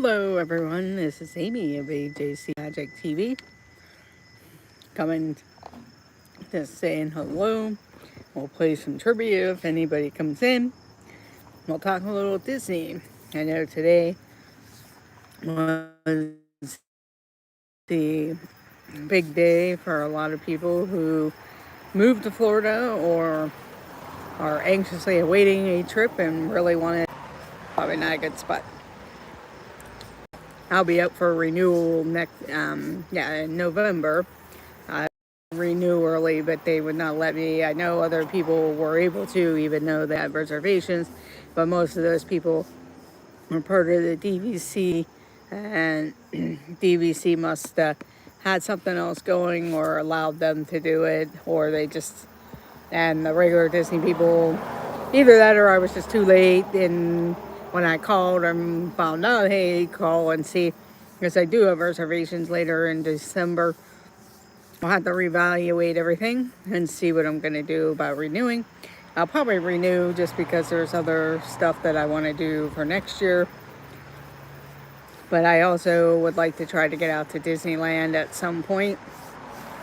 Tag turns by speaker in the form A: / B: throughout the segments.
A: Hello everyone, this is Amy of AJC Magic TV, coming to saying hello. We'll play some trivia if anybody comes in. We'll talk a little Disney. I know today was the big day for a lot of people who moved to Florida or are anxiously awaiting a trip and really want it. Probably not a good spot. I'll be up for renewal in November. I renew early, but they would not let me. I know other people were able to, even though they had reservations, but most of those people were part of the DVC, and DVC must had something else going or allowed them to do it, or they just, and the regular Disney people, either that or I was just too late. And when I called and found out, hey, call and see, because I do have reservations later in December. I'll have to reevaluate everything and see what I'm going to do about renewing. I'll probably renew just because there's other stuff that I want to do for next year. But I also would like to try to get out to Disneyland at some point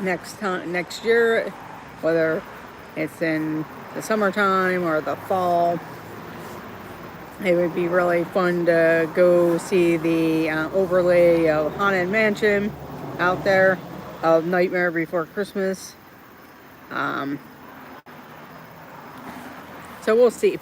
A: next year, whether it's in the summertime or the fall. It would be really fun to go see the overlay of Haunted Mansion out there, of Nightmare Before Christmas. So we'll see.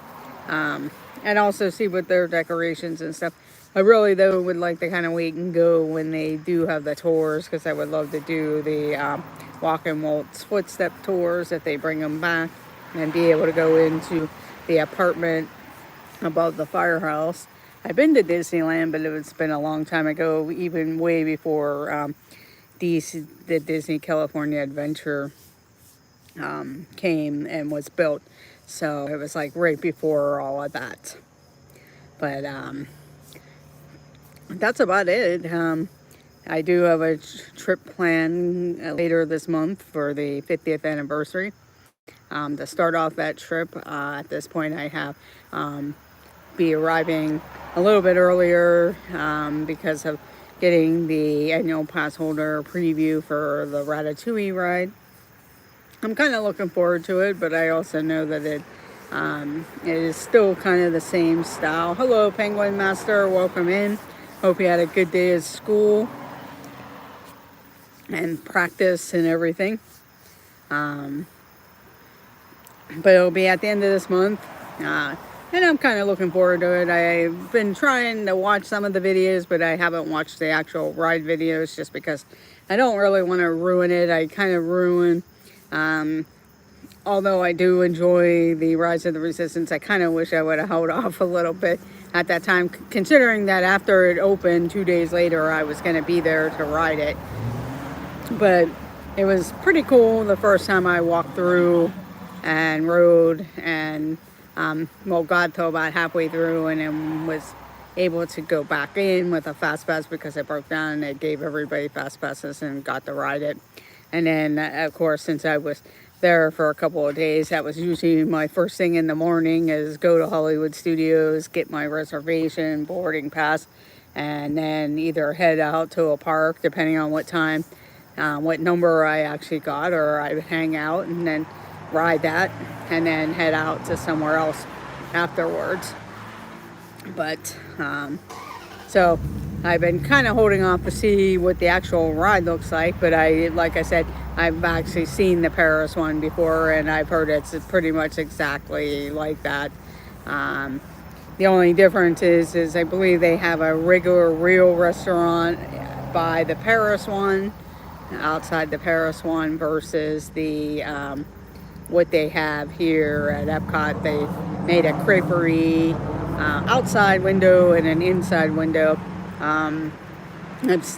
A: And also see what their decorations and stuff. I really, though, would like to kind of wait and go when they do have the tours, because I would love to do the Walk and Waltz footstep tours if they bring them back, and be able to go into the apartment above the firehouse. I've been to Disneyland, but it's been a long time ago, even way before the Disney California Adventure came and was built. So it was like right before all of that. But that's about it. I do have a trip planned later this month for the 50th anniversary. To start off that trip, at this point I have be arriving a little bit earlier because of getting the annual pass holder preview for the Ratatouille ride. I'm kind of looking forward to it, but I also know that it is still kind of the same style. Hello, Penguin Master. Welcome in. Hope you had a good day at school and practice and everything. But it'll be at the end of this month. And I'm kind of looking forward to it. I've been trying to watch some of the videos, but I haven't watched the actual ride videos just because I don't really want to ruin it. I kind of ruin, although I do enjoy the Rise of the Resistance, I kind of wish I would have held off a little bit at that time, considering that after it opened 2 days later, I was going to be there to ride it. But it was pretty cool the first time I walked through and rode, and got till about halfway through, and then was able to go back in with a fast pass because it broke down, and they gave everybody fast passes and got to ride it. And then of course, since I was there for a couple of days, that was usually my first thing in the morning, is go to Hollywood Studios, get my reservation, boarding pass, and then either head out to a park depending on what time, what number I actually got, or I would hang out and then ride that and then head out to somewhere else afterwards. But so I've been kind of holding off to see what the actual ride looks like, but like I said, I've actually seen the Paris one before, and I've heard it's pretty much exactly like that. The only difference is I believe they have a regular real restaurant by the Paris one, outside the Paris one, versus the what they have here at Epcot. They made a creperie outside window and an inside window.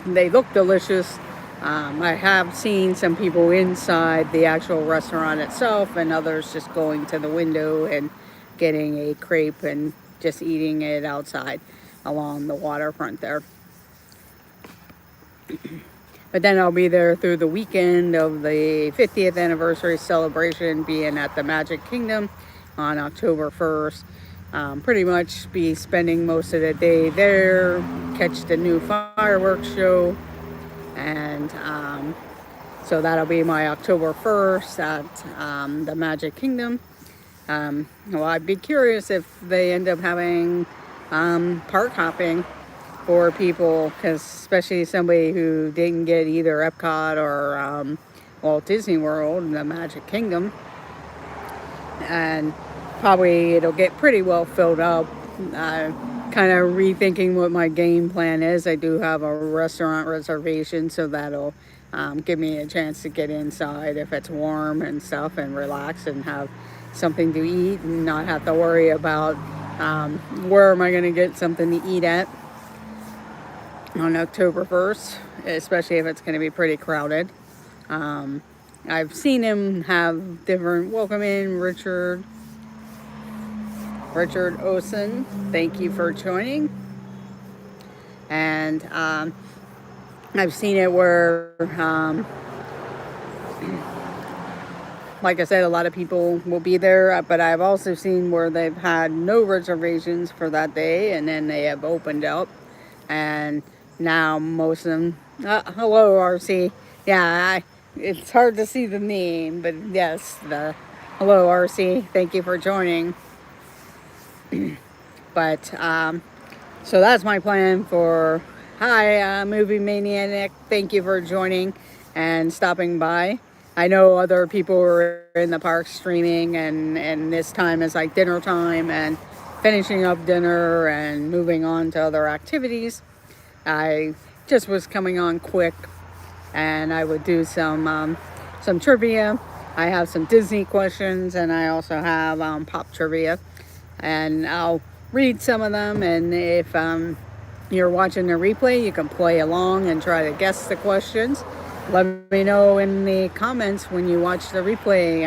A: They look delicious. I have seen some people inside the actual restaurant itself, and others just going to the window and getting a crepe and just eating it outside along the waterfront there. But then I'll be there through the weekend of the 50th anniversary celebration, being at the Magic Kingdom on October 1st. pretty much be spending most of the day there, catch the new fireworks show, and so that'll be my October 1st at the Magic Kingdom. Well, I'd be curious if they end up having park hopping for people, because especially somebody who didn't get either Epcot or Walt Disney World and the Magic Kingdom. And probably it'll get pretty well filled up. Kind of rethinking what my game plan is. I do have a restaurant reservation, so that'll give me a chance to get inside if it's warm and stuff and relax and have something to eat and not have to worry about where am I going to get something to eat at on October 1st, especially if it's going to be pretty crowded. I've seen him have different, welcome in Richard Osen, thank you for joining. And I've seen it where, like I said, a lot of people will be there, but I've also seen where they've had no reservations for that day, and then they have opened up, and now most of them, hello RC, yeah, it's hard to see the name, but yes, hello RC, thank you for joining. But so that's my plan for hi Movie Maniac, thank you for joining and stopping by. I know other people were in the park streaming, and this time is like dinner time and finishing up dinner and moving on to other activities. I just was coming on quick, and I would do some trivia. I have some Disney questions, and I also have pop trivia, and I'll read some of them. And if you're watching the replay, you can play along and try to guess the questions. Let me know in the comments when you watch the replay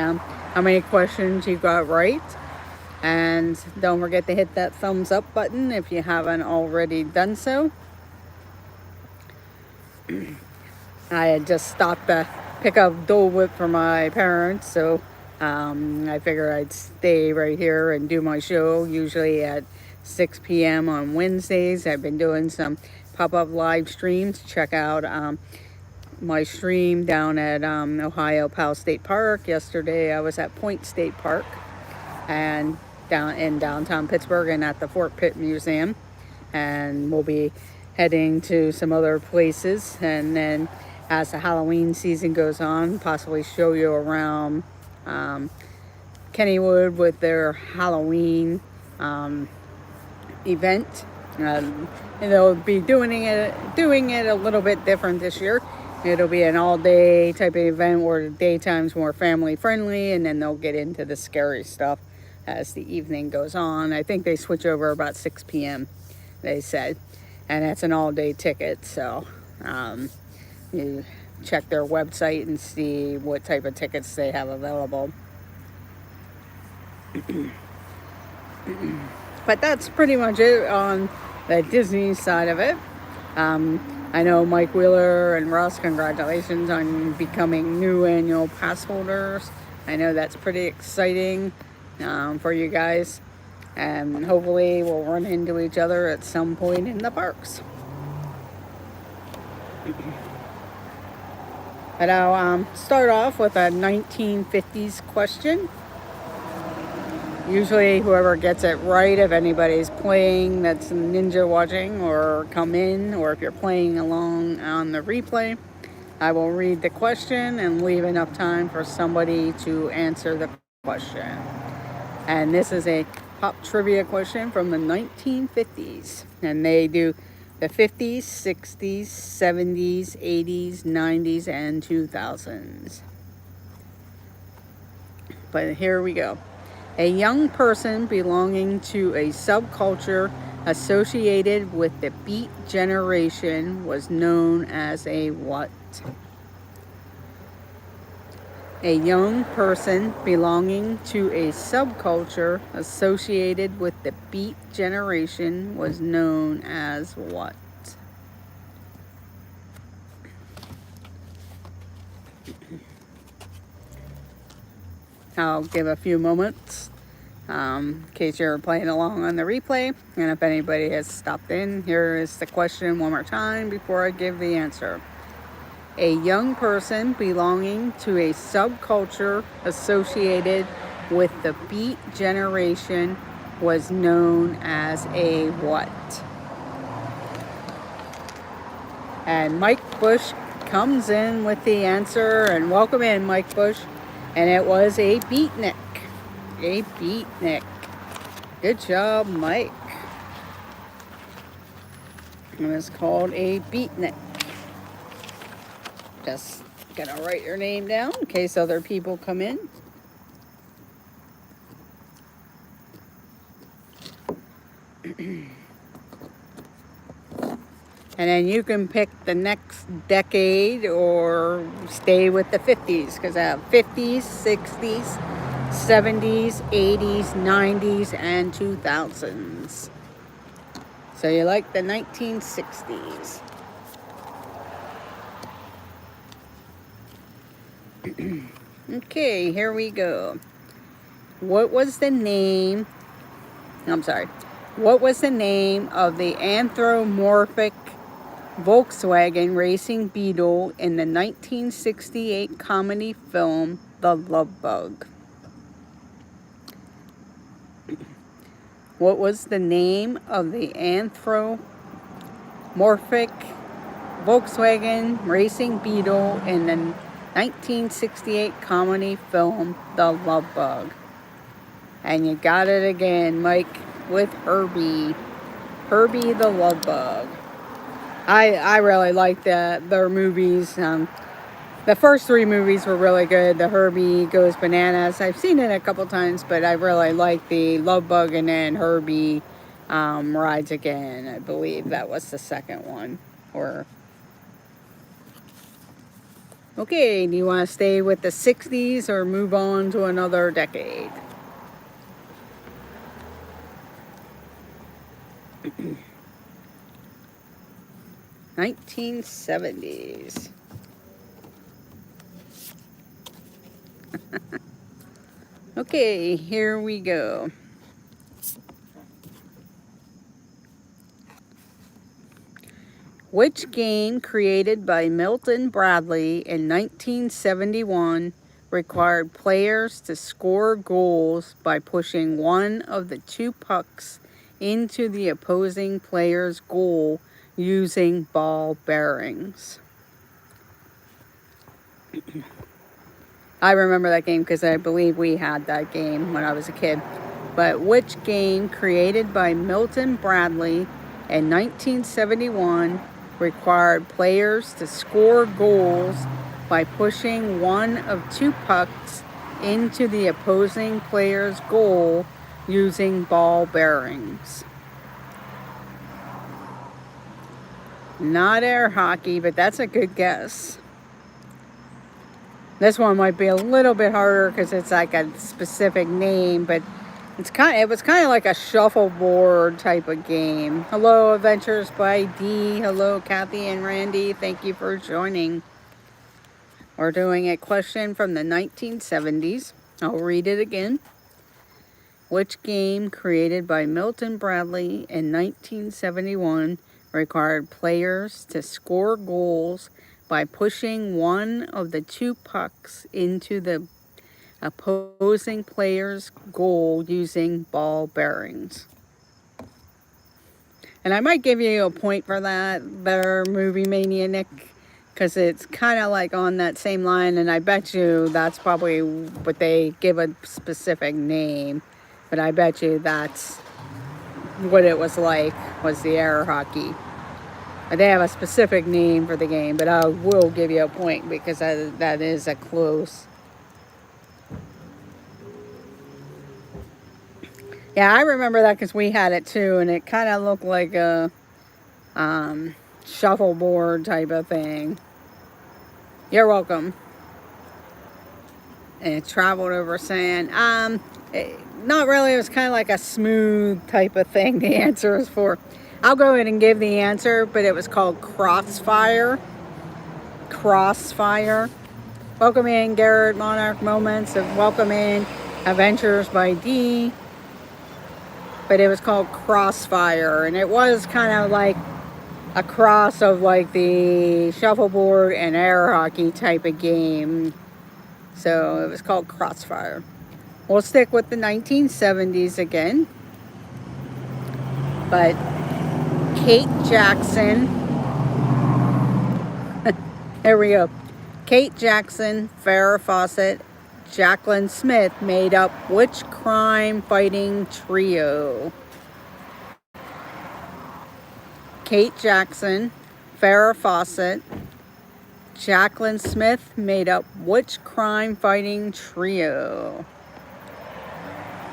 A: how many questions you got right. And don't forget to hit that thumbs up button if you haven't already done so. I had just stopped to pick up Dole Whip for my parents, so I figured I'd stay right here and do my show, usually at 6 p.m. on Wednesdays. I've been doing some pop-up live streams. Check out my stream down at Ohio Powell State Park. Yesterday I was at Point State Park and down in downtown Pittsburgh and at the Fort Pitt Museum, and we'll be heading to some other places, and then as the Halloween season goes on, possibly show you around Kennywood with their Halloween event. And they'll be doing it a little bit different this year. It'll be an all-day type of event where the daytime's more family-friendly, and then they'll get into the scary stuff as the evening goes on. I think they switch over about 6 p.m., they said. And that's an all-day ticket, so you check their website and see what type of tickets they have available. But that's pretty much it on the Disney side of it. I know Mike Wheeler and Ross, congratulations on becoming new annual pass holders. I know that's pretty exciting for you guys. And hopefully we'll run into each other at some point in the parks. But I'll start off with a 1950s question. Usually whoever gets it right, if anybody's playing that's ninja watching or come in, or if you're playing along on the replay, I will read the question and leave enough time for somebody to answer the question. And this is a pop trivia question from the 1950s. And they do the 50s, 60s, 70s, 80s, 90s, and 2000s. But here we go. A young person belonging to a subculture associated with the Beat generation was known as a what? A young person belonging to a subculture associated with the Beat generation was known as what? I'll give a few moments In case you're playing along on the replay. And if anybody has stopped in, here is the question one more time before I give the answer. A young person belonging to a subculture associated with the Beat generation was known as a what? And Mike Bush comes in with the answer, and welcome in, Mike Bush. And it was a beatnik. A beatnik. Good job, Mike. It was called a beatnik. Just gonna write your name down in case other people come in. And then you can pick the next decade or stay with the 50s, because I have 50s, 60s, 70s, 80s, 90s, and 2000s. So you like the 1960s. Okay, here we go. What was the name of the anthropomorphic Volkswagen racing Beetle in the 1968 comedy film The Love Bug? What was the name of the anthropomorphic Volkswagen racing Beetle in the 1968 comedy film The Love Bug? And you got it again, Mike, with Herbie. Herbie the Love Bug. I really like their movies. The first three movies were really good. The Herbie Goes Bananas, I've seen it a couple times, but I really like the Love Bug, and then Herbie Rides Again. I believe that was the second one. Okay, do you want to stay with the 60s or move on to another decade? (1970s). Okay, here we go. Which game created by Milton Bradley in 1971 required players to score goals by pushing one of the two pucks into the opposing player's goal using ball bearings? I remember that game because I believe we had that game when I was a kid. But which game created by Milton Bradley in 1971 required players to score goals by pushing one of two pucks into the opposing player's goal using ball bearings? Not air hockey, but that's a good guess. This one might be a little bit harder because it's like a specific name, but it was kind of like a shuffleboard type of game. Hello, Adventures by D. Hello, Kathy and Randy. Thank you for joining. We're doing a question from the 1970s. I'll read it again. Which game created by Milton Bradley in 1971 required players to score goals by pushing one of the two pucks into the opposing player's goal using ball bearings? And I might give you a point for that, there, Movie Mania Nick, because it's kind of like on that same line, and I bet you that's probably what they give a specific name, but I bet you that's what it was like, was the air hockey. They have a specific name for the game, but I will give you a point because that is a close. Yeah, I remember that because we had it too, and it kind of looked like a shuffleboard type of thing. You're welcome. And it traveled over sand. Not really. It was kind of like a smooth type of thing. The answer was for. I'll go ahead and give the answer, but it was called Crossfire. Crossfire. Welcome in, Garrett Monarch Moments. Welcome in, Adventures by D. but it was called Crossfire, and it was kind of like a cross of like the shuffleboard and air hockey type of game. So it was called Crossfire. We'll stick with the 1970s again. But Kate Jackson, there we go. Kate Jackson, Farrah Fawcett, Jacqueline Smith made up which crime-fighting trio? Kate Jackson, Farrah Fawcett, Jacqueline Smith made up which crime-fighting trio?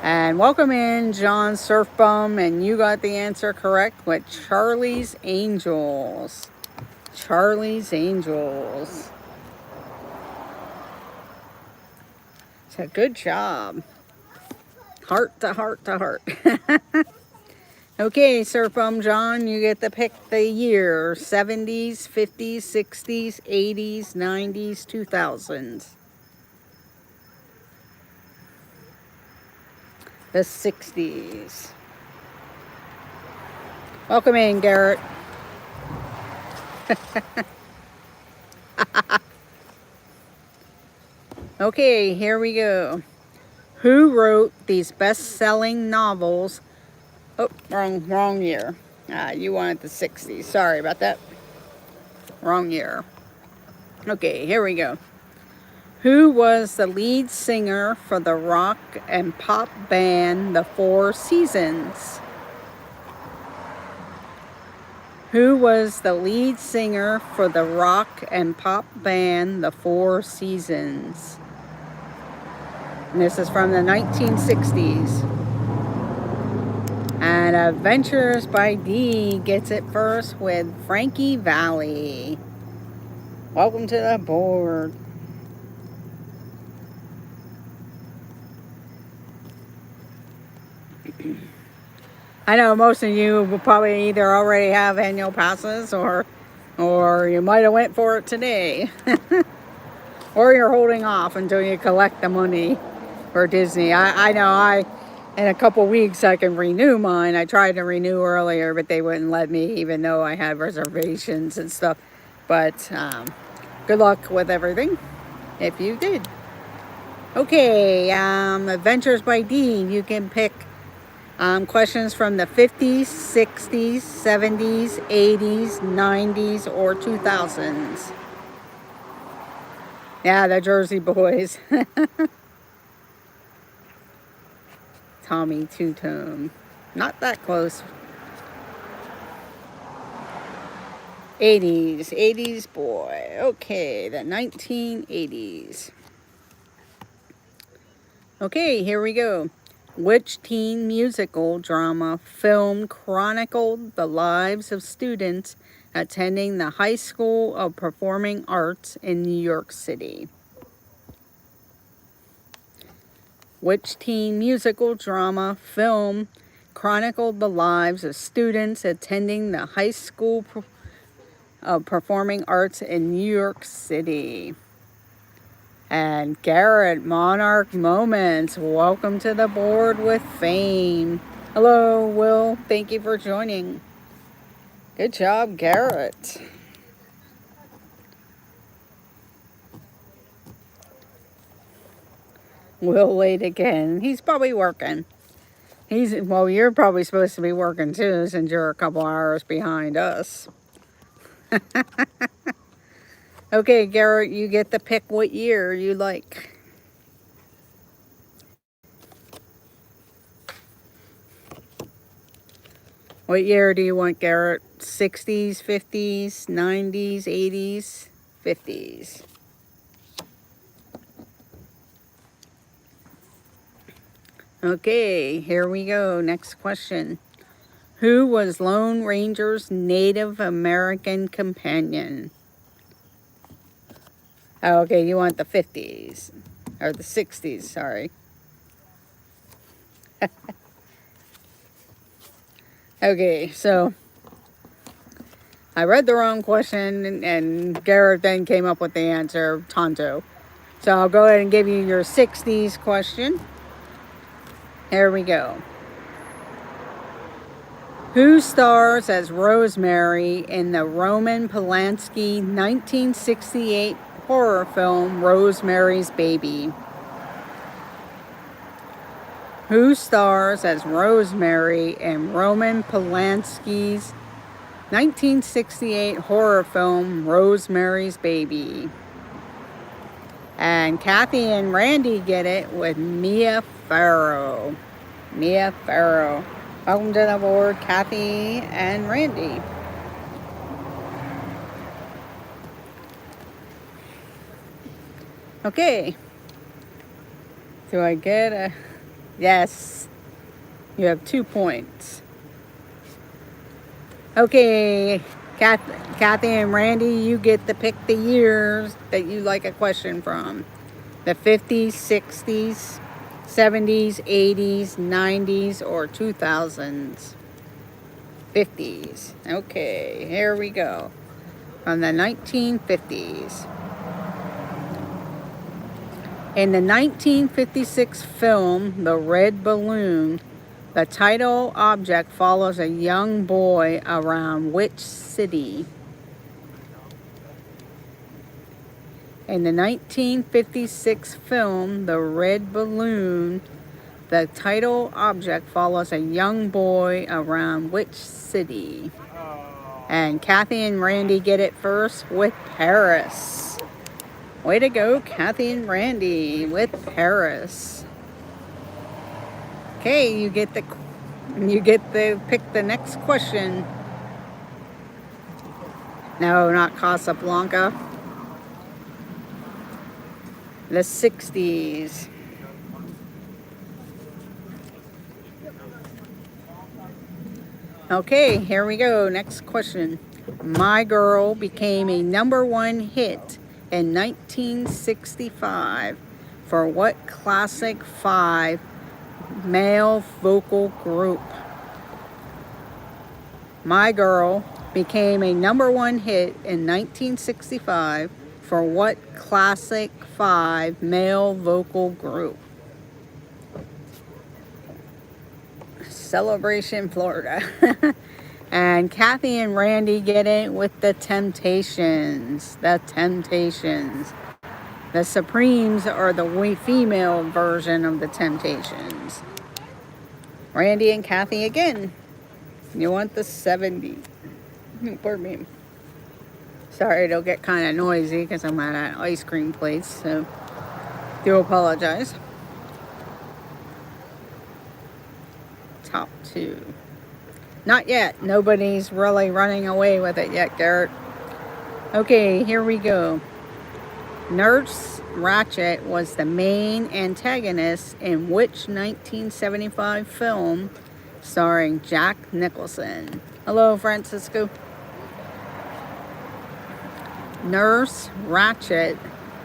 A: And welcome in, John Surfbum, and you got the answer correct with Charlie's Angels. Charlie's Angels. So good job. Heart to heart to heart. Okay, Surfbum John, you get to pick the year. 70s, 50s, 60s, 80s, 90s, 2000s. The 60s. Welcome in, Garrett. Okay, here we go. Who wrote these best-selling novels? Oh, wrong year. You wanted the 60s. Sorry about that. Wrong year. Okay, here we go. Who was the lead singer for the rock and pop band The Four Seasons? Who was the lead singer for the rock and pop band The Four Seasons? And this is from the 1960s. And Adventures by D gets it first with Frankie Valli. Welcome to the board. I know most of you will probably either already have annual passes or you might have went for it today. Or you're holding off until you collect the money for Disney. I know in a couple weeks I can renew mine. I tried to renew earlier, but they wouldn't let me, even though I had reservations and stuff. But good luck with everything if you did. Okay, Adventures by D, you can pick questions from the 50s, 60s, 70s, 80s, 90s, or 2000s. Yeah, the Jersey Boys. Tommy Two-Tone. Not that close. 80s boy. Okay, the 1980s. Okay, here we go. Which teen musical drama film chronicled the lives of students attending the High School of Performing Arts in New York City? Which teen musical drama film chronicled the lives of students attending the High School of Performing Arts in New York City? And Garrett, Monarch Moments, welcome to the board with fame. Hello, Will. Thank you for joining. Good job, Garrett. Will late again. He's probably working. Well, you're probably supposed to be working too, since you're a couple hours behind us. Okay, Garrett, you get to pick what year you like. What year do you want, Garrett? 60s, 50s, 90s, 80s, 50s? Okay, here we go. Next question. Who was Lone Ranger's Native American companion? Oh, okay, you want the 50s. Or the 60s, sorry. Okay, so I read the wrong question and Garrett then came up with the answer, Tonto. So I'll go ahead and give you your 60s question. Here we go. Who stars as Rosemary in the Roman Polanski 1968 horror film Rosemary's Baby? Who stars as Rosemary in Roman Polanski's 1968 horror film Rosemary's Baby? And Kathy and Randy get it with Mia Farrow. Mia Farrow. Welcome to the board, Kathy and Randy. Okay. Do I get a... Yes. You have 2 points. Okay. Kathy and Randy, you get to pick the years that you like a question from. The 50s, 60s, 70s, 80s, 90s, or 2000s. 50s. Okay, here we go. From the 1950s. In the 1956 film, The Red Balloon, the title object follows a young boy around which city? In the 1956 film, The Red Balloon, the title object follows a young boy around which city? And Kathy and Randy get it first with Paris. Way to go, Kathy and Randy, with Paris. Okay, you get to pick the next question. No, not Casablanca. The 60s. Okay, here we go. Next question. My Girl became a #1 hit in 1965 for what classic 5 male vocal group? My Girl became a #1 hit in 1965 for what classic 5 male vocal group? Celebration, Florida. And Kathy and Randy get it with the Temptations. The Temptations. The Supremes are the female version of the Temptations. Randy and Kathy again. You want the 70s. Pardon me. Sorry, it'll get kind of noisy because I'm at an ice cream place, so do apologize. Top 2. Not yet. Nobody's really running away with it yet, Garrett. Okay, here we go. Nurse Ratched was the main antagonist in which 1975 film starring Jack Nicholson? Hello, Francisco. Nurse Ratched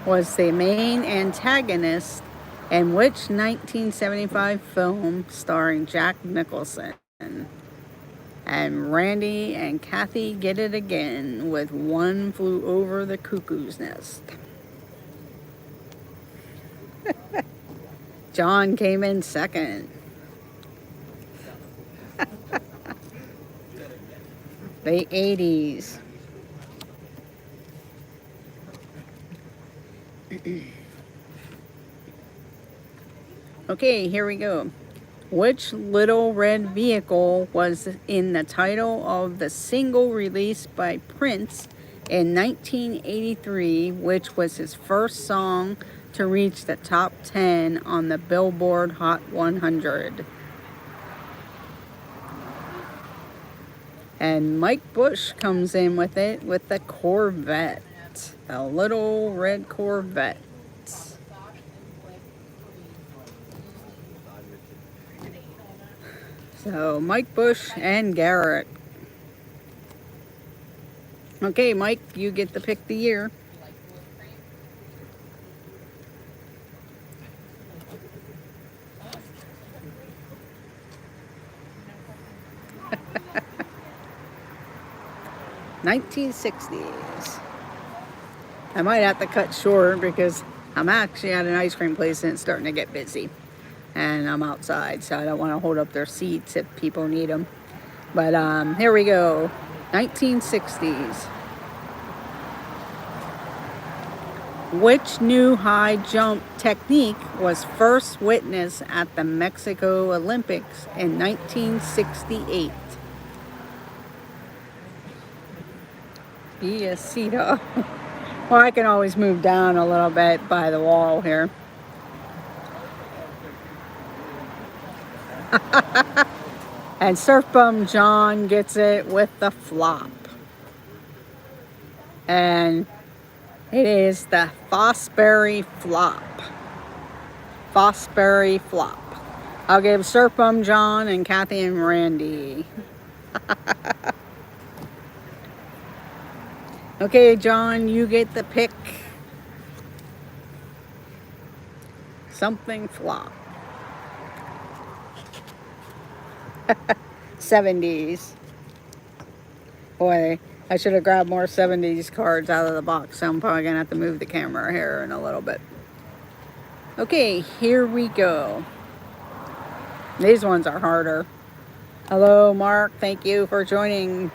A: was the main antagonist in which 1975 film starring Jack Nicholson? And Randy and Kathy get it again with One Flew Over the Cuckoo's Nest. John came in second. The 80s. Okay, here we go. Which little red vehicle was in the title of the single released by Prince in 1983, which was his first song to reach the top 10 on the Billboard Hot 100? And Mike Bush comes in with it with the Corvette, a little red Corvette. So Mike Bush and Garrett. Okay, Mike, you get to pick the year. $1960s. I might have to cut short because I'm actually at an ice cream place and it's starting to get busy. And I'm outside, so I don't want to hold up their seats if people need them. But here we go. 1960s. Which new high jump technique was first witnessed at the Mexico Olympics in 1968? Fiesta. Well, I can always move down a little bit by the wall here. And Surf Bum John gets it with the flop. And it is the Fosbury flop. Fosbury flop. I'll give Surf Bum John and Kathy and Randy. Okay, John, you get the pick. Something flop. 70s. Boy, I should have grabbed more 70s cards out of the box. So I'm probably going to have to move the camera here in a little bit. Okay, here we go. These ones are harder. Hello, Mark. Thank you for joining.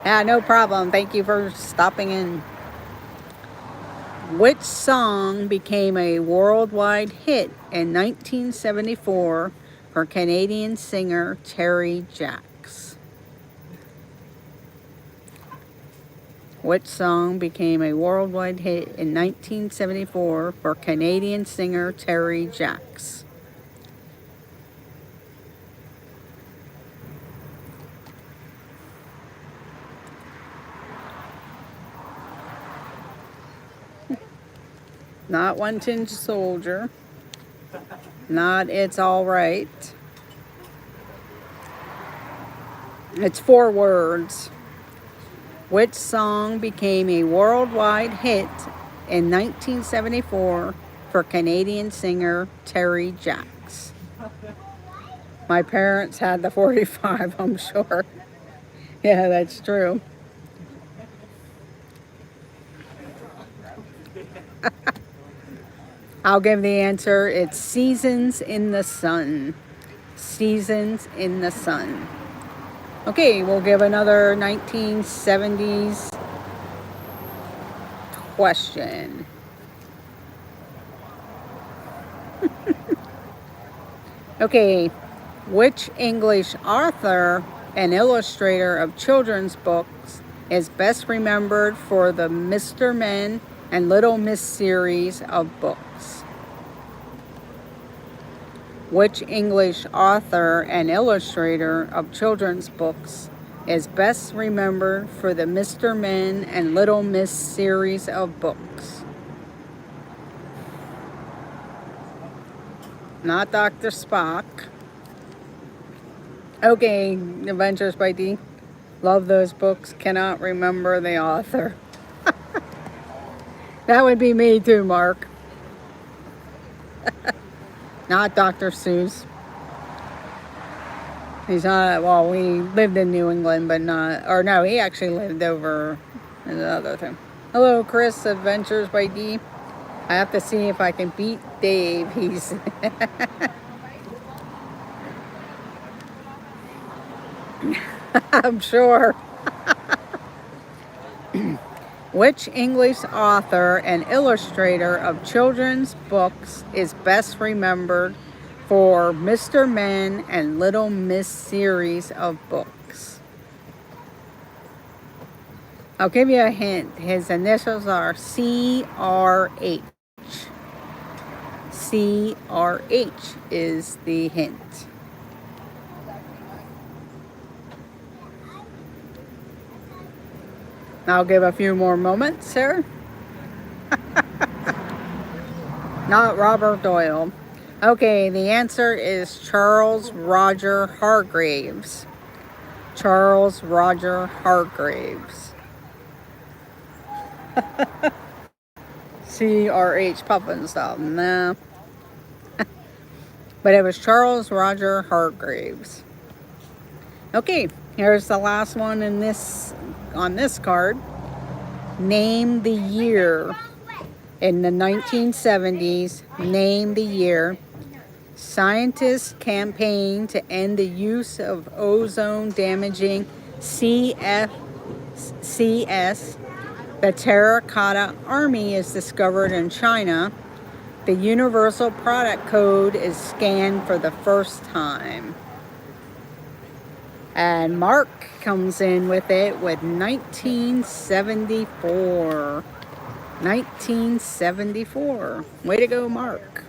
A: Yeah, no problem. Thank you for stopping in. Which song became a worldwide hit in 1974 for Canadian singer Terry Jacks? Which song became a worldwide hit in 1974 for Canadian singer Terry Jacks? Not One Tin Soldier. Not It's All Right. It's 4 words. Which song became a worldwide hit in 1974 for Canadian singer Terry Jacks? My parents had the 45, I'm sure. Yeah, that's true. I'll give the answer. It's Seasons in the Sun. Seasons in the Sun. Okay, we'll give another 1970s question. Okay, which English author and illustrator of children's books is best remembered for the Mr. Men and Little Miss series of books? Which English author and illustrator of children's books is best remembered for the Mr. Men and Little Miss series of books? Not Dr. Spock. Okay, Adventures by Dee. Love those books. Cannot remember the author. That would be me too, Mark. Not Dr. Seuss. He's not, well, we lived in New England, but not, or no, he actually lived over in the other thing. Hello, Chris, Adventures by Dee. I have to see if I can beat Dave. He's... I'm sure. Which English author and illustrator of children's books is best remembered for Mr. Men and Little Miss series of books? I'll give you a hint. His initials are C.R.H. C.R.H. is the hint. I'll give a few more moments here. Not Robert Doyle. Okay, the answer is Charles Roger Hargreaves. Charles Roger Hargreaves. C.R.H. Pufnstuf. No. But it was Charles Roger Hargreaves. Okay, here's the last one in this on this card. Name the year in the 1970s. Name the year. Scientists campaign to end the use of ozone-damaging CFCs. The Terracotta Army is discovered in China. The Universal Product Code is scanned for the first time. And Mark comes in with it with 1974. 1974. Way to go, Mark.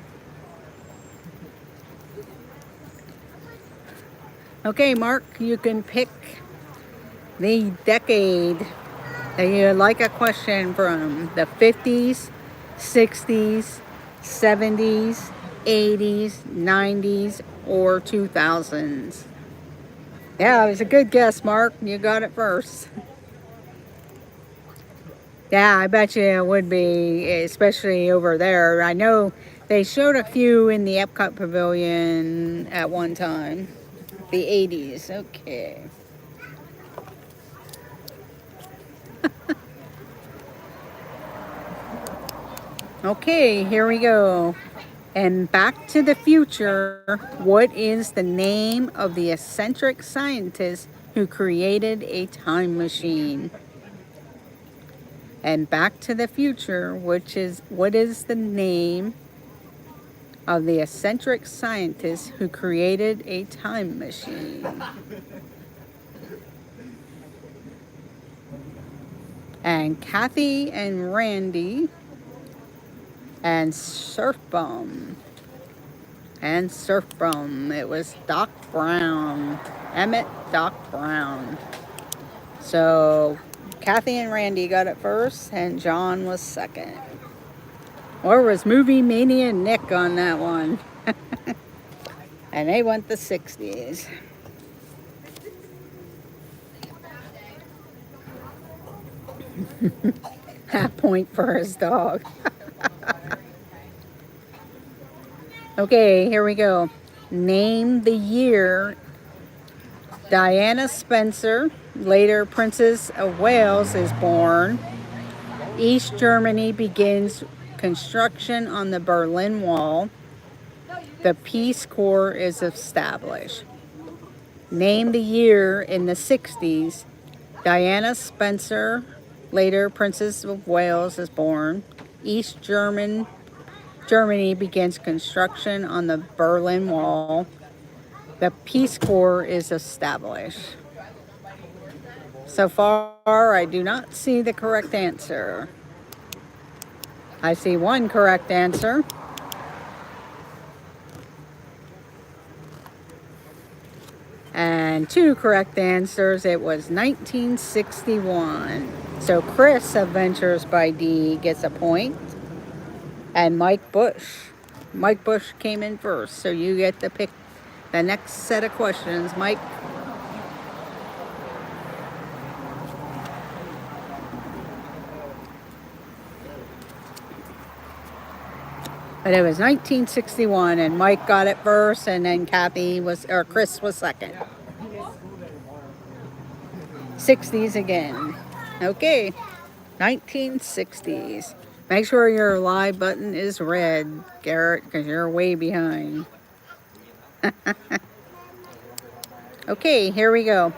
A: Okay, Mark, you can pick the decade that you'd like a question from. The 50s, 60s, 70s, 80s, 90s, or 2000s. Yeah, it was a good guess, Mark. You got it first. Yeah, I bet you it would be, especially over there. I know they showed a few in the Epcot Pavilion at one time. The 80s, okay. Okay, here we go. And Back to the Future, what is the name of the eccentric scientist who created a time machine? And Back to the Future, what is the name of the eccentric scientist who created a time machine? And Kathy and Randy and Surf Bum. And Surf Bum. It was Doc Brown. Emmett Doc Brown. So Kathy and Randy got it first, and John was second. Or was Movie Mania Nick on that one? And they went the 60s. Half point for his dog. Okay, here we go. Name the year Diana Spencer, later Princess of Wales, is born. East Germany begins construction on the Berlin Wall. The Peace Corps is established. Name the year in the 60s. Diana Spencer, later Princess of Wales, is born. East Germany begins construction on the Berlin Wall. The Peace Corps is established. So far, I do not see the correct answer. I see one correct answer. And two correct answers. It was 1961. So Chris Adventures by D gets a point. And Mike Bush. Mike Bush came in first. So you get to pick the next set of questions, Mike. But it was 1961, and Mike got it first, and then Chris was second. 60s again. Okay, 1960s. Make sure your live button is red, Garrett, because you're way behind. Okay, here we go.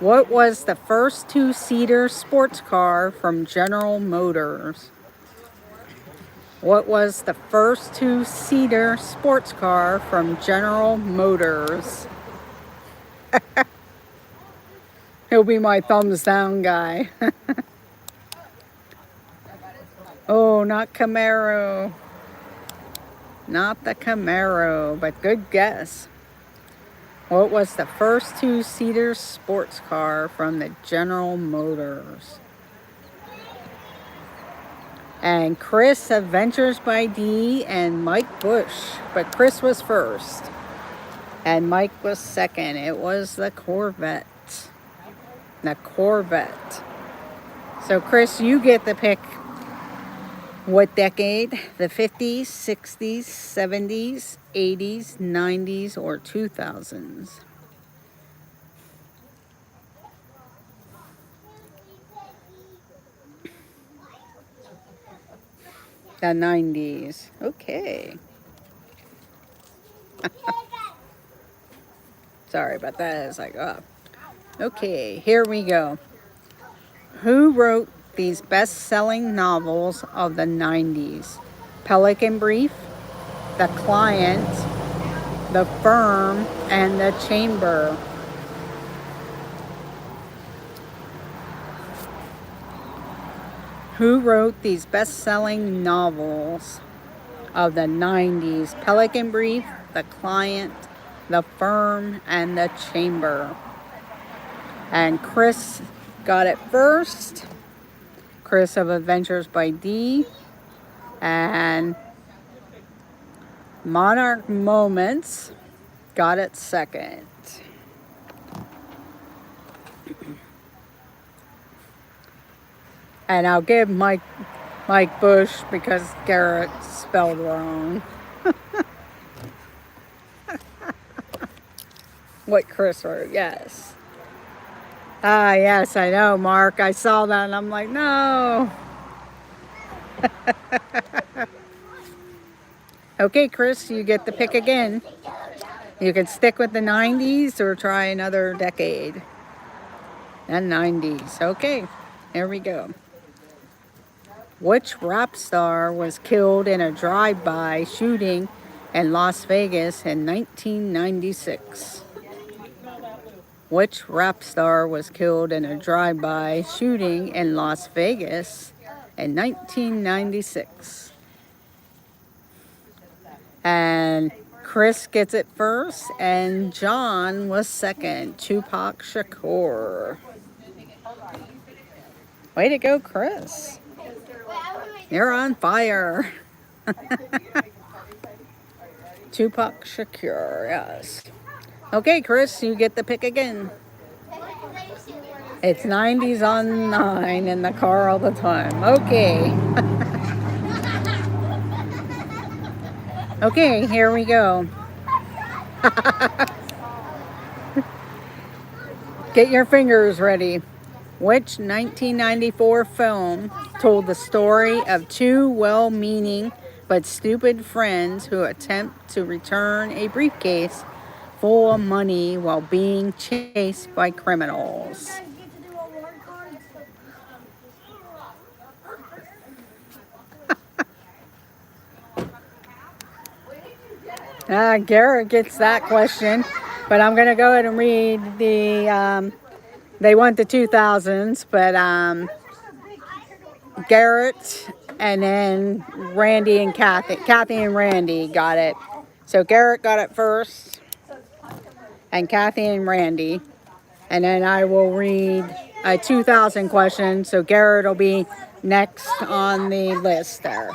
A: What was the first two-seater sports car from General Motors? What was the first two-seater sports car from General Motors? He'll be my thumbs down guy. Oh, not Camaro. Not the Camaro, but good guess. What was the first two-seater sports car from the General Motors? And Chris Adventures by D and Mike Bush. But Chris was first. And Mike was second. It was the Corvette. The Corvette. So Chris, you get to pick what decade? The 50s, 60s, 70s, 80s, 90s, or 2000s? The 90s. Okay. Sorry about that. It's like, oh. Okay, here we go. Who wrote these best-selling novels of the 90s? Pelican Brief, The Client, The Firm, and The Chamber. Who wrote these best-selling novels of the 90s? Pelican Brief, The Client, The Firm, and The Chamber. And Chris got it first. Chris of Adventures by D. And Monarch Moments got it second. And I'll give Mike Bush because Garrett spelled wrong. What Chris wrote, yes. Ah, yes, I know, Mark. I saw that and I'm like, no. Okay, Chris, you get the pick again. You can stick with the 90s or try another decade. The 90s. Okay, here we go. Which rap star was killed in a drive-by shooting in Las Vegas in 1996? Which rap star was killed in a drive-by shooting in Las Vegas in 1996? And Chris gets it first, and John was second. Tupac Shakur. Way to go, Chris. You're on fire. Tupac Shakur, yes. Okay, Chris, you get the pick again. It's 90s on 9 in the car all the time. Okay. Okay, here we go. Get your fingers ready. Which 1994 film told the story of two well-meaning but stupid friends who attempt to return a briefcase full of money while being chased by criminals? Garrett gets that question, but I'm going to go ahead and read the, they want the 2000s, but Garrett and then Randy and Kathy and Randy got it. So Garrett got it first, and Kathy and Randy. And then I will read a 2000 question, so Garrett will be next on the list there.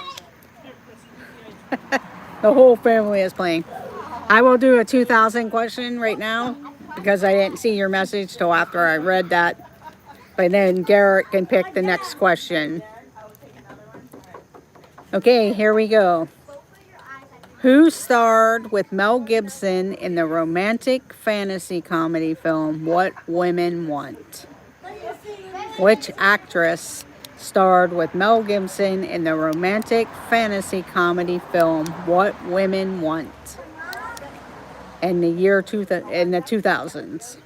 A: The whole family is playing. I will do a 2000 question right now because I didn't see your message till after I read that. But then Garrett can pick the next question. Okay, here we go. Who starred with Mel Gibson in the romantic fantasy comedy film What Women Want? Which actress starred with Mel Gibson in the romantic fantasy comedy film What Women Want in the year in the 2000s?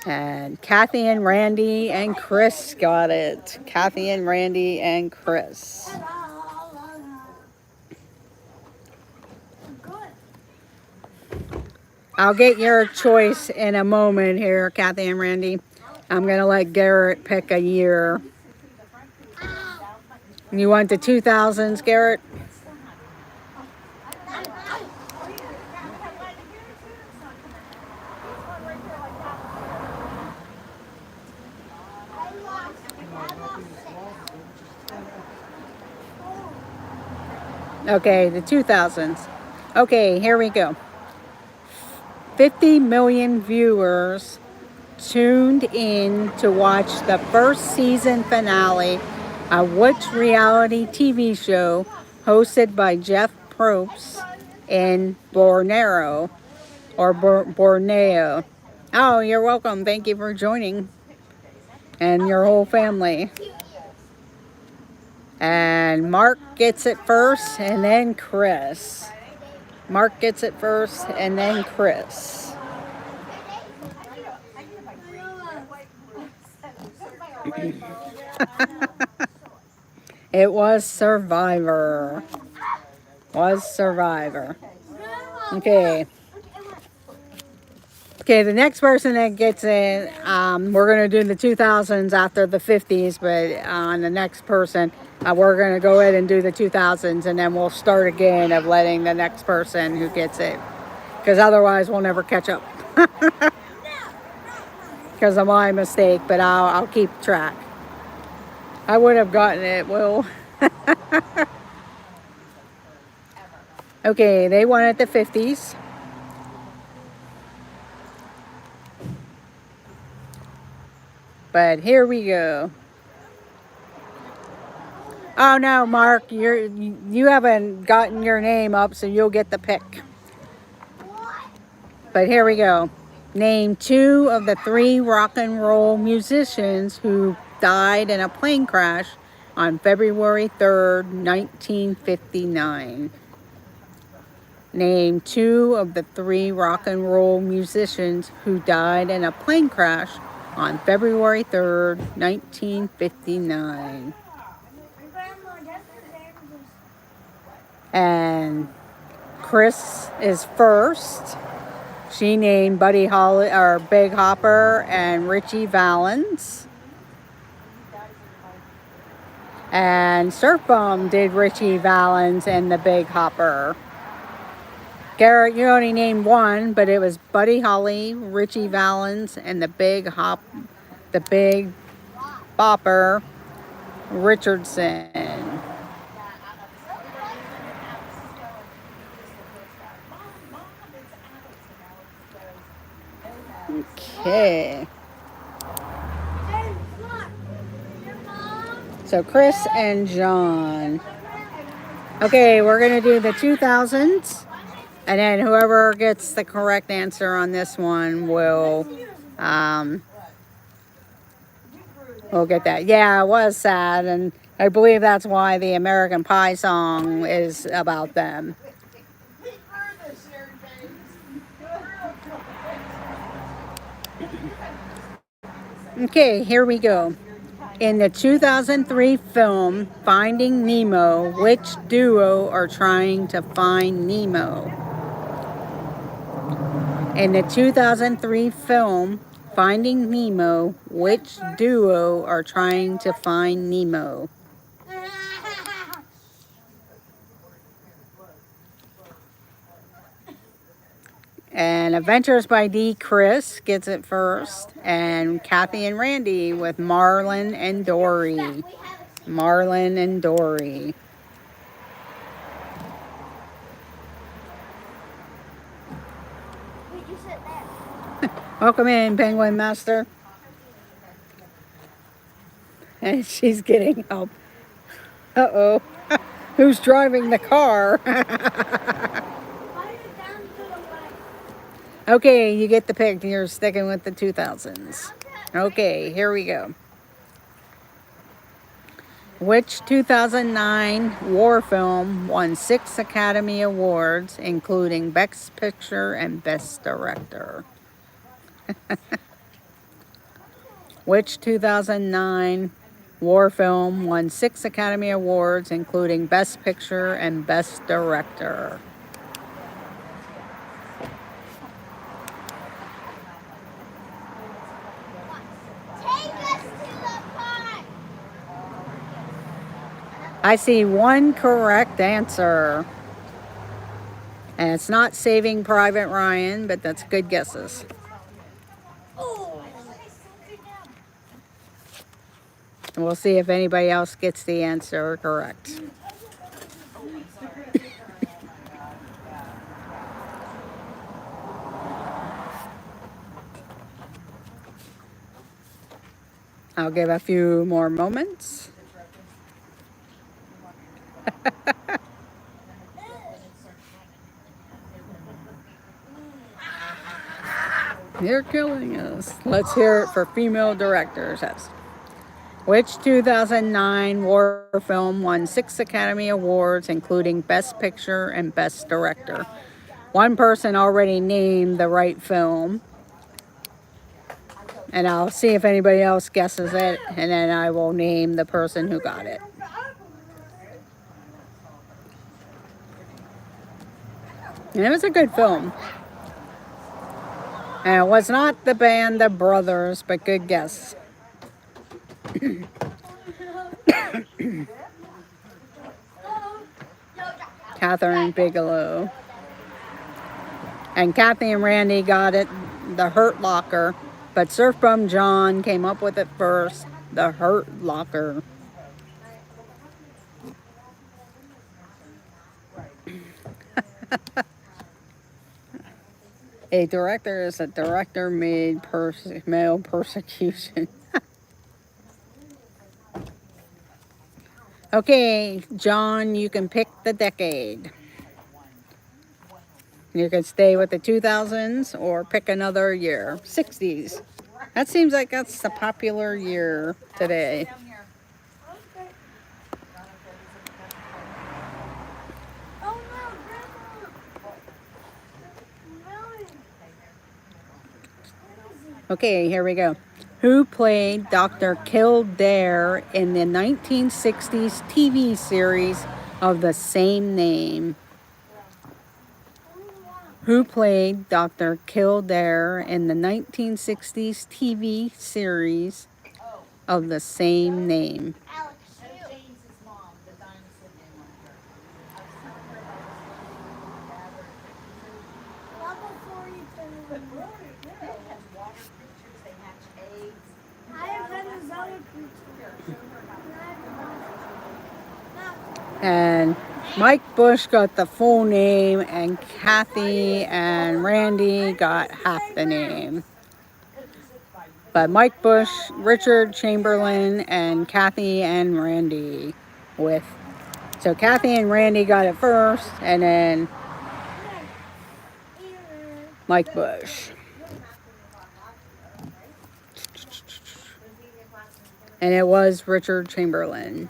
A: And Kathy and Randy and Chris got it. Kathy and Randy and Chris. I'll get your choice in a moment here, Kathy and Randy. I'm going to let Garrett pick a year. You want the 2000s, Garrett? Okay, the 2000s. Okay, here we go. 50 million viewers tuned in to watch the first season finale of which reality TV show hosted by Jeff Probst in Borneo. Oh, you're welcome. Thank you for joining. And your whole family. And Mark gets it first, and then Chris. Mark gets it first, and then Chris. It was Survivor. Okay. Okay, the next person that gets it, we're going to do the 2000s after the 50s, but on the next person, we're going to go ahead and do the 2000s, and then we'll start again of letting the next person who gets it, because otherwise we'll never catch up. Because of my mistake, but I'll keep track. I would have gotten it, Will. Okay, they wanted the 50s. But here we go. Oh no, Mark, you haven't gotten your name up, so you'll get the pick. But here we go. Name 2 of the 3 rock and roll musicians who died in a plane crash on February 3rd, 1959. Name 2 of the 3 rock and roll musicians who died in a plane crash on February 3rd, 1959. And Chris is first. She named Buddy Holly, or Big Hopper, and Richie Valens. And Surf Bum did Richie Valens and the Big Hopper. Garrett, you only named 1, but it was Buddy Holly, Richie Valens, and the Big Bopper Richardson. Okay. So Chris and John. Okay, we're going to do the 2000s. And then whoever gets the correct answer on this one will get that. Yeah, it was sad. And I believe that's why the American Pie song is about them. Okay, here we go. In the 2003 film Finding Nemo, which duo are trying to find Nemo? In the 2003 film Finding Nemo, which duo are trying to find Nemo? And Adventures by D. Chris gets it first. And Kathy and Randy with Marlin and Dory. Marlin and Dory. Welcome in, Penguin Master. And she's getting help. Uh-oh. Who's driving the car? Okay, you get the pick. You're sticking with the 2000s. Okay, here we go. Which 2009 war film won 6 Academy Awards, including Best Picture and Best Director? Which 2009 war film won 6 Academy Awards, including Best Picture and Best Director? I see 1 correct answer. And it's not Saving Private Ryan, but that's good guesses. And we'll see if anybody else gets the answer correct. I'll give a few more moments. You're killing us. Let's hear it for female directors. Which 2009 war film won 6 Academy Awards, including Best Picture and Best Director? One person already named the right film, and I'll see if anybody else guesses it, and then I will name the person who got it. And it was a good film. And it was not the band The Brothers, but good guess. Catherine Bigelow. And Kathy and Randy got it, The Hurt Locker. But Surf Bum John came up with it first, The Hurt Locker. A director is a director made male persecution. Okay, John, you can pick the decade. You can stay with the 2000s or pick another year. 60s. That seems like that's the popular year today. Okay, here we go. Who played Dr. Kildare in the 1960s TV series of the same name? Who played Dr. Kildare in the 1960s TV series of the same name? And Mike Bush got the full name, and Kathy and Randy got half the name. But Mike Bush, Richard Chamberlain, and Kathy and Randy with. So Kathy and Randy got it first, and then Mike Bush. And it was Richard Chamberlain.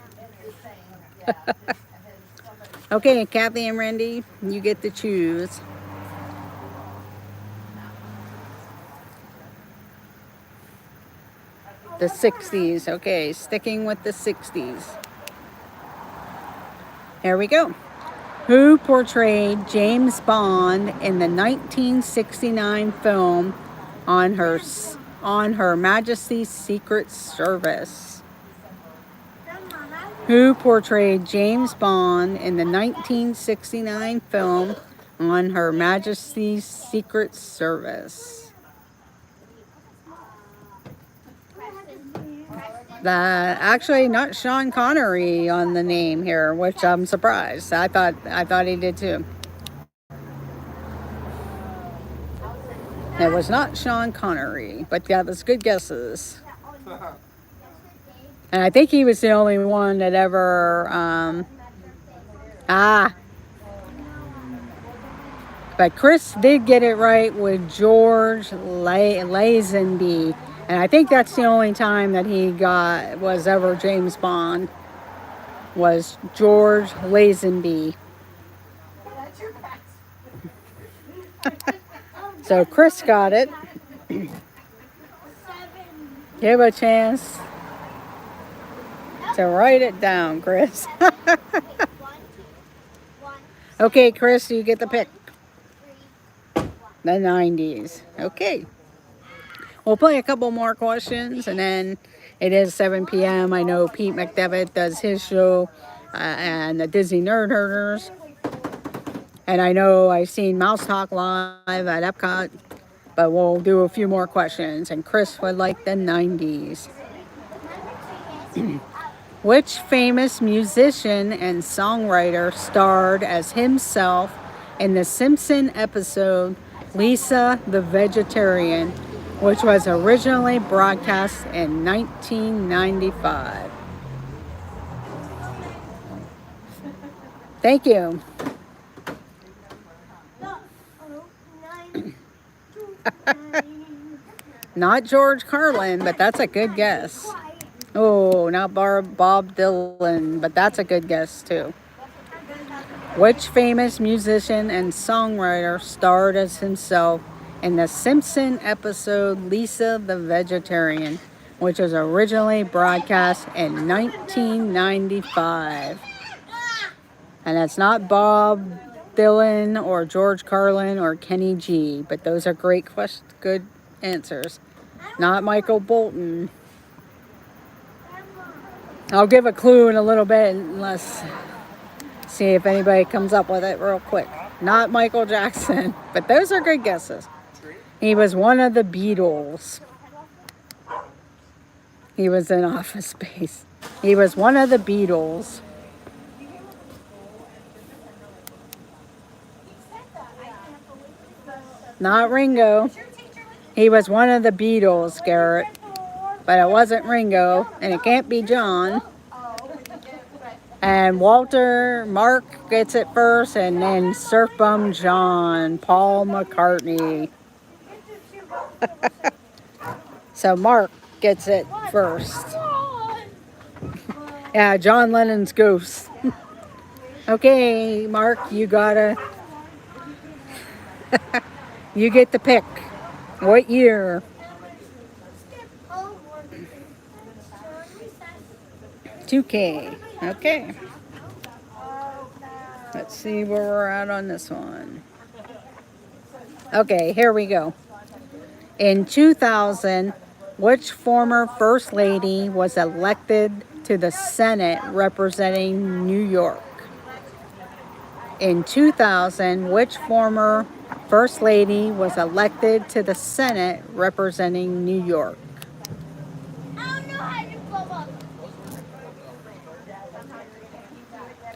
A: Okay, Kathy and Randy, you get to choose. The 60s. Okay, sticking with the 60s. Here we go. Who portrayed James Bond in the 1969 film on Her Majesty's Secret Service? Who portrayed James Bond in the 1969 film on Her Majesty's Secret Service? Actually, not Sean Connery on the name here, which I'm surprised. I thought he did too. It was not Sean Connery, but that was good guesses. And I think he was the only one that ever, But Chris did get it right with George Lazenby. And I think that's the only time that he was ever James Bond, was George Lazenby. So Chris got it. Give a chance to write it down, Chris. Okay, Chris, you get the pick. The 90s. Okay. We'll play a couple more questions, and then it is 7 p.m. I know Pete McDevitt does his show and the Disney Nerd Herders. And I know I've seen Mouse Talk live at Epcot, but we'll do a few more questions. And Chris would like the 90s. Which famous musician and songwriter starred as himself in the Simpson episode Lisa the Vegetarian, which was originally broadcast in 1995? Thank you. Not George Carlin, but that's a good guess. Oh, not Bob Dylan, but that's a good guess too. Which famous musician and songwriter starred as himself in the Simpson episode Lisa the Vegetarian, which was originally broadcast in 1995? And that's not Bob Dylan or George Carlin or Kenny G, but those are good answers. Not Michael Bolton. I'll give a clue in a little bit, unless see if anybody comes up with it real quick. Not Michael Jackson, but those are good guesses. He was one of the Beatles. He was in Office Space. He was one of the Beatles. Not Ringo. He was one of the Beatles, Garrett. But it wasn't Ringo, and it can't be John. And Mark gets it first, and then Surf Bum John, Paul McCartney. So Mark gets it first. Yeah, John Lennon's Ghost. Okay, Mark, you gotta... you get the pick. What year? 2K. Okay. Let's see where we're at on this one. Okay, here we go. In 2000, which former First Lady was elected to the Senate representing New York? In 2000, which former First Lady was elected to the Senate representing New York?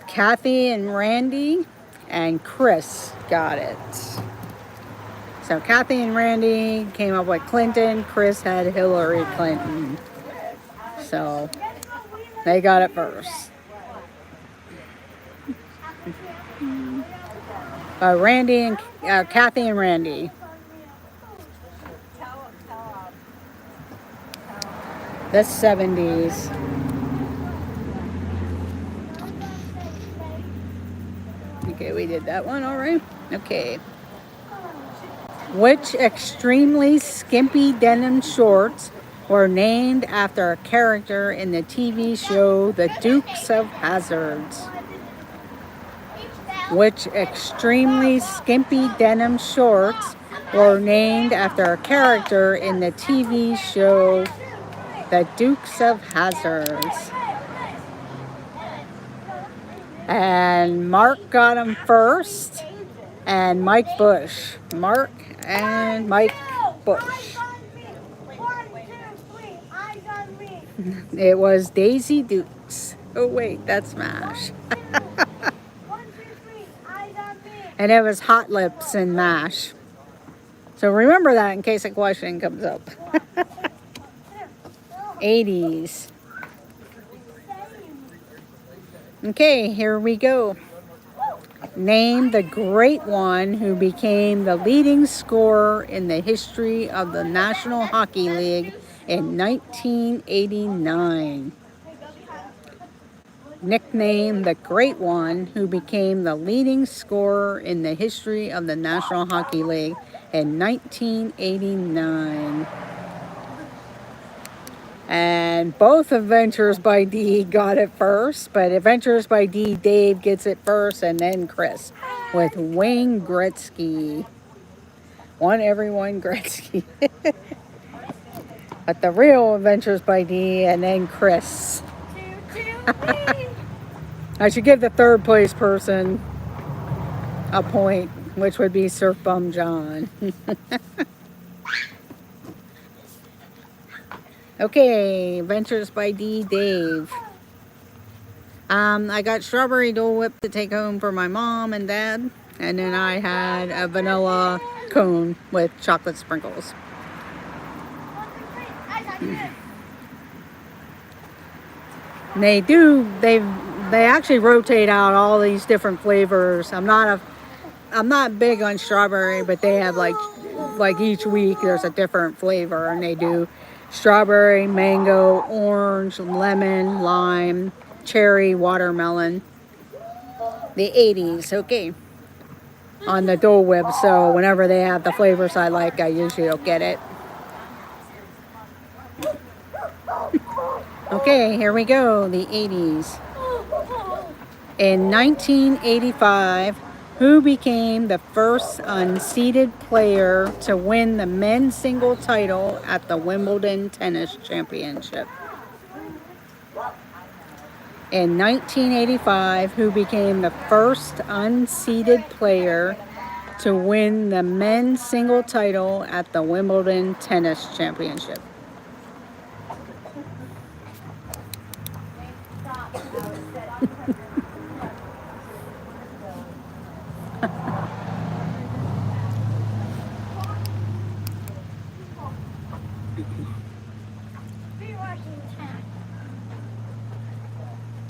A: Kathy and Randy and Chris got it. So Kathy and Randy came up with Clinton. Chris had Hillary Clinton. So they got it first. Kathy and Randy. The 70s. Okay, we did that one, all right. Okay. Which extremely skimpy denim shorts were named after a character in the TV show The Dukes of Hazzard? Which extremely skimpy denim shorts were named after a character in the TV show The Dukes of Hazzard? And Mark got them first, and Mike Bush. Mark and Mike Bush. It was Daisy Dukes. Oh wait, that's MASH. And it was Hot Lips and MASH. So remember that in case a question comes up. 80s. Okay, here we go. Name the great one who became the leading scorer in the history of the National Hockey League in 1989. Nickname the great one who became the leading scorer in the history of the National Hockey League in 1989. And both Adventures by D got it first, but Adventures by D, Dave gets it first, and then Chris with Wayne Gretzky. Everyone Gretzky. But the real Adventures by D, and then Chris. I should give the third place person a point, which would be Surf Bum John. Okay, Adventures by D, Dave. I got strawberry Dole Whip to take home for my mom and dad. And then I had a vanilla cone with chocolate sprinkles. They actually rotate out all these different flavors. I'm not big on strawberry, but they have like each week there's a different flavor, and they do Strawberry, mango, orange, lemon, lime, cherry, watermelon. The 80s, okay. On the Dole Whip, so whenever they have the flavors I like, I usually will get it. Okay, here we go, the 80s. In 1985, who became the first unseeded player to win the men's single title at the Wimbledon Tennis Championship? In 1985, who became the first unseeded player to win the men's single title at the Wimbledon Tennis Championship?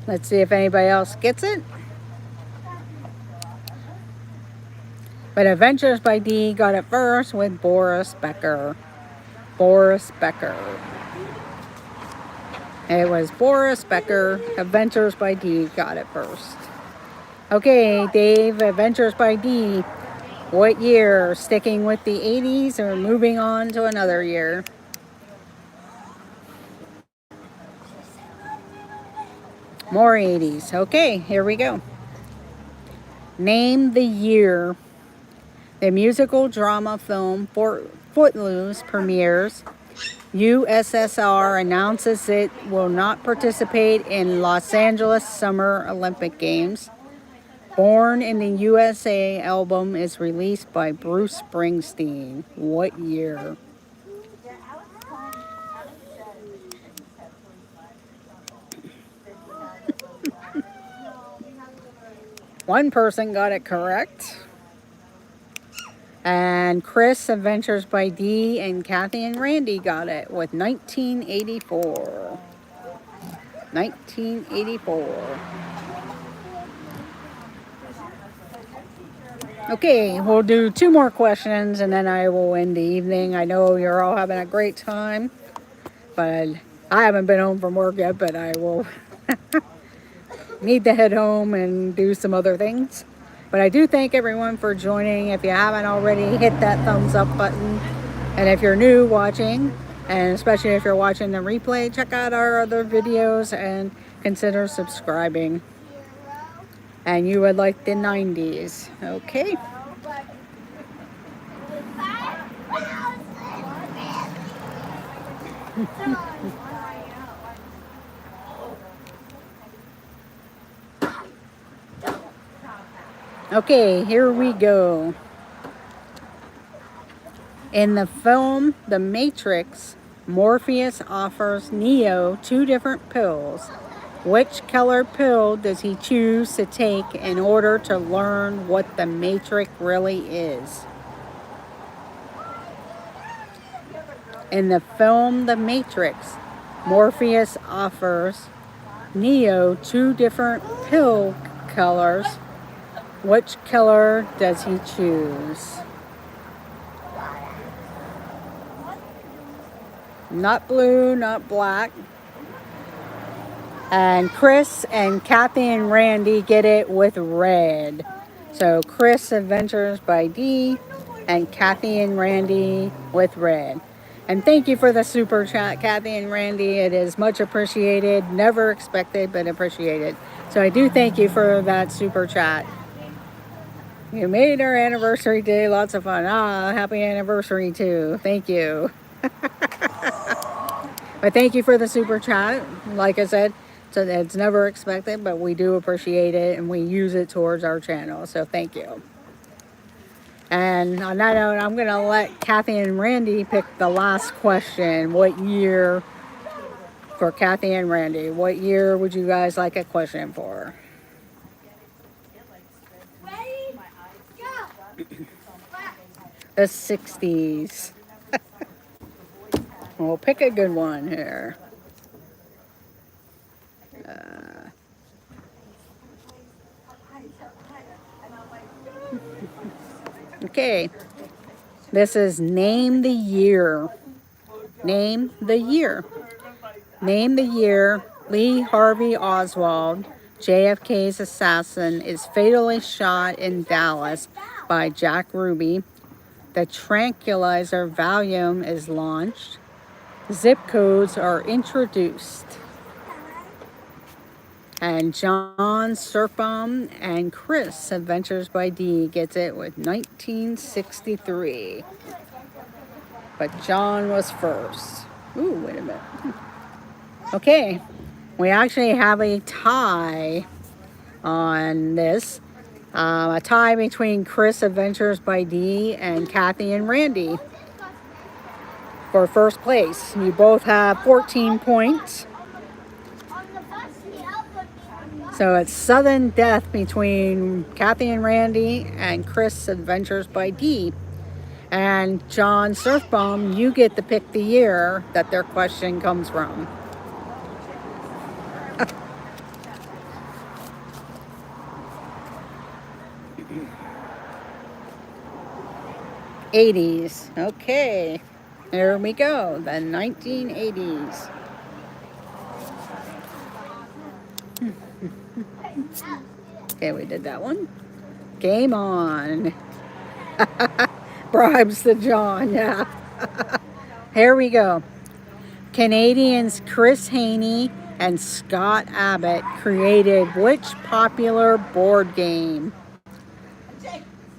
A: Let's see if anybody else gets it. But Adventures by D got it first with Boris Becker. Boris Becker. It was Boris Becker. Adventures by D got it first. Okay, Dave, Adventures by D. What year? Sticking with the 80s or moving on to another year? More 80s. Okay, here we go. Name the year the musical drama film Footloose premieres. USSR announces it will not participate in Los Angeles Summer Olympic Games. Born in the USA album is released by Bruce Springsteen. What year? One person got it correct. And Chris, Adventures by D, and Kathy and Randy got it with 1984. 1984. Okay, we'll do 2 more questions and then I will end the evening. I know you're all having a great time, but I haven't been home from work yet, but I will need to head home and do some other things. But I do thank everyone for joining. If you haven't already, hit that thumbs up button. And if you're new watching, and especially if you're watching the replay, check out our other videos and consider subscribing. And you would like the 90s, okay? Okay, here we go. In the film The Matrix, Morpheus offers Neo 2 different pills. Which colored pill does he choose to take in order to learn what the Matrix really is? In the film The Matrix, Morpheus offers Neo 2 different pill colors. Which color does he choose? Not blue, not black. And Chris and Kathy and Randy get it with red. So Chris, Adventures by D, and Kathy and Randy with red. And thank you for the super chat, Kathy and Randy. It is much appreciated. Never expected, but appreciated. So I do thank you for that super chat. You made our anniversary day lots of fun. Happy anniversary too. Thank you. But thank you for the super chat. Like I said, so it's never expected, but we do appreciate it and we use it towards our channel. So thank you. And on that note, I'm going to let Kathy and Randy pick the last question. What year, for Kathy and Randy, what year would you guys like a question for? The 60s. We'll pick a good one here. Okay. This is Name the Year. Name the year. Name the year Lee Harvey Oswald, JFK's assassin, is fatally shot in Dallas by Jack Ruby. The tranquilizer volume is launched. Zip codes are introduced. And John Surfbaum and Chris, Adventures by D, gets it with 1963. But John was first. Ooh, wait a minute. Okay, we actually have a tie on this. A tie between Chris, Adventures by D, and Kathy and Randy for first place. You both have 14 points. So it's sudden death between Kathy and Randy and Chris, Adventures by D. And John Surfbaum, you get to pick the year that their question comes from. '80s. Okay, here we go. The 1980s. Okay, we did that one. Game on. Bribes to John, yeah. Here we go. Canadians Chris Haney and Scott Abbott created which popular board game?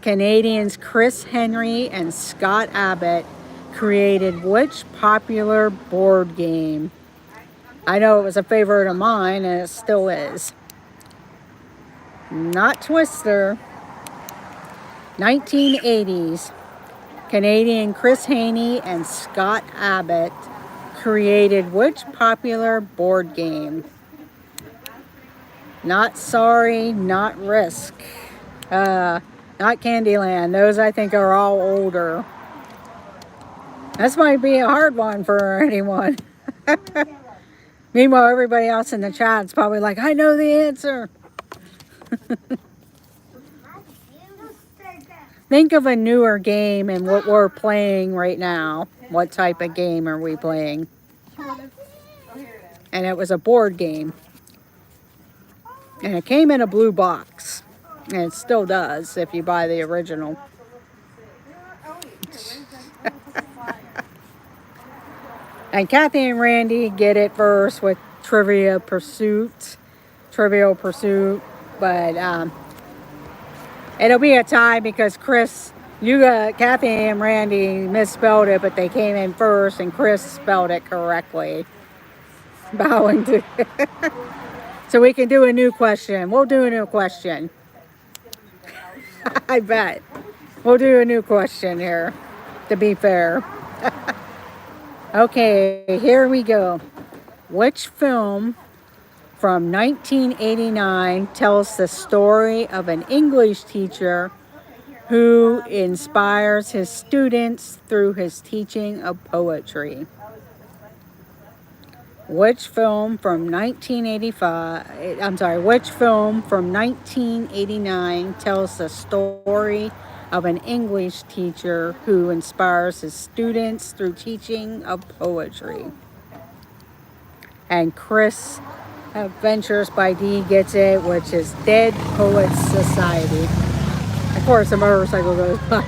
A: Canadians Chris Henry and Scott Abbott created which popular board game? I know it was a favorite of mine, and it still is. Not Twister. 1980s. Canadian Chris Haney and Scott Abbott created which popular board game? Not Sorry, Not Risk. Not Candyland. Those I think are all older. This might be a hard one for anyone. Meanwhile, everybody else in the chat's probably like, I know the answer. Think of a newer game and what we're playing right now. What type of game are we playing? And it was a board game. And it came in a blue box. And it still does if you buy the original. And Kathy and Randy get it first with Trivial Pursuit. But it'll be a tie because Chris, Kathy and Randy misspelled it, but they came in first and Chris spelled it correctly. Bowing to. So we can do a new question. We'll do a new question. I bet. We'll do a new question here, to be fair. Okay, here we go. Which film from 1989 tells the story of an English teacher who inspires his students through his teaching of poetry? Which film from 1989 tells the story of an English teacher who inspires his students through teaching of poetry? And Chris, Adventures by D, gets it, which is Dead Poets Society. Of course, a motorcycle goes by.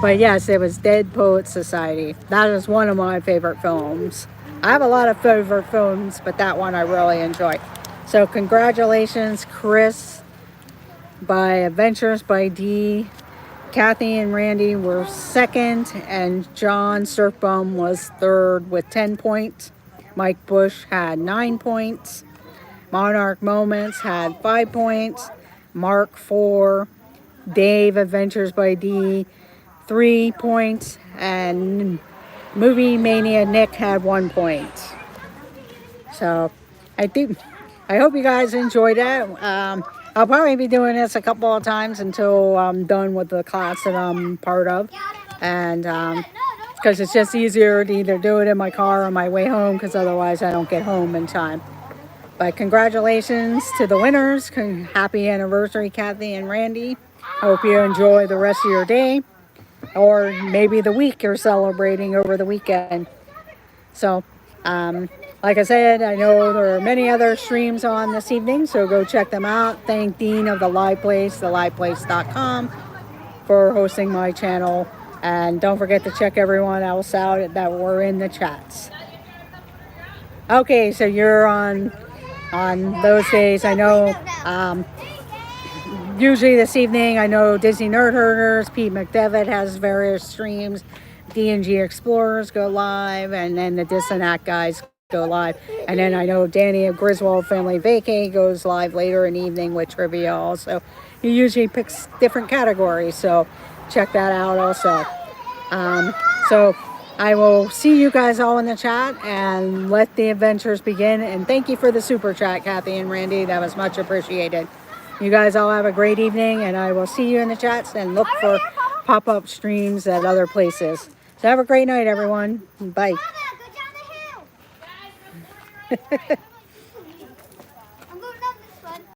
A: But yes, it was Dead Poets Society. That is one of my favorite films. I have a lot of favorite films, but that one I really enjoy. So congratulations, Chris, by Adventures by D. Kathy and Randy were second, and John Surfbaum was third with 10 points. Mike Bush had 9 points. Monarch Moments had 5 points. Mark 4. Dave, Adventures by D, 3 points. And Movie Mania Nick had 1 point. So I hope you guys enjoyed it. I'll probably be doing this a couple of times until I'm done with the class that I'm part of. And because it's just easier to either do it in my car on my way home, because otherwise I don't get home in time. But congratulations to the winners. Happy anniversary, Kathy and Randy. Hope you enjoy the rest of your day, or maybe the week you're celebrating over the weekend. So, like I said, I know there are many other streams on this evening, so go check them out. Thank Dean of the Live Place, theliveplace.com, for hosting my channel. And don't forget to check everyone else out that were in the chats. Okay, so you're on those days. I know usually this evening, I know Disney Nerd Herders, Pete McDevitt has various streams. D&G Explorers go live, and then the Disonac guys go live. And then I know Danny of Griswold Family Vacay goes live later in the evening with trivia also. He usually picks different categories, so check that out also. So I will see you guys all in the chat and let the adventures begin. And thank you for the super chat, Kathy and Randy. That was much appreciated. You guys all have a great evening, and I will see you in the chats and look for pop-up streams at other places. So have a great night, everyone. Bye.